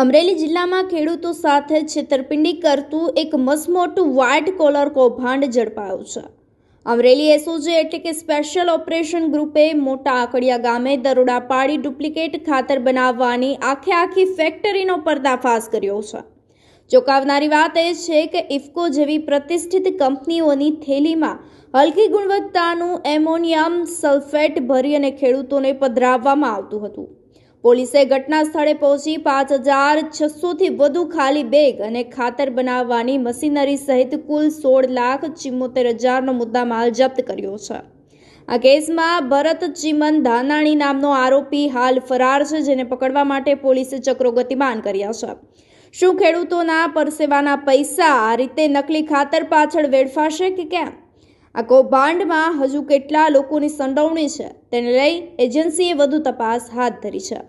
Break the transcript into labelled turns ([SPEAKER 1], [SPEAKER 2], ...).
[SPEAKER 1] અમરેલી જિલ્લામાં ખેડૂતો સાથે છેતરપિંડી કરતું એક મસમોટું વ્હાઇટ કોલર કૌભાંડ ઝડપાયું છે। અમરેલી એસઓજી એટલે કે સ્પેશિયલ ઓપરેશન ગ્રુપે મોટા આકડિયા ગામે દરોડા પાડી ડુપ્લિકેટ ખાતર બનાવવાની આખી ફેક્ટરીનો પર્દાફાશ કર્યો છે। ચોંકાવનારી વાત એ છે કે ઇફકો જેવી પ્રતિષ્ઠિત કંપનીઓની થેલીમાં હલકી ગુણવત્તાનું એમોનિયમ સલ્ફેટ ભરી અને ખેડૂતોને પધરાવવામાં આવતું હતું। પોલીસે ઘટના સ્થળે પહોંચી 5600 થી વધુ ખાલી બેગ અને ખાતર બનાવવાની મશીનરી સહિત કુલ 16,74,000નો મુદ્દામાલ જપ્ત કર્યો છે। આ કેસમાં ભરત ચીમન ધાનાણી નામનો આરોપી હાલ ફરાર છે, જેને પકડવા માટે પોલીસે ચક્રો ગતિમાન કર્યા છે। શું ખેડૂતોના પરસેવાના પૈસા આ રીતે નકલી ખાતર પાછળ વેડફાશે કે કેમ? આ કૌભાંડમાં હજુ કેટલા લોકોની સંડોવણી છે તેને લઈ એજન્સીએ વધુ તપાસ હાથ ધરી છે।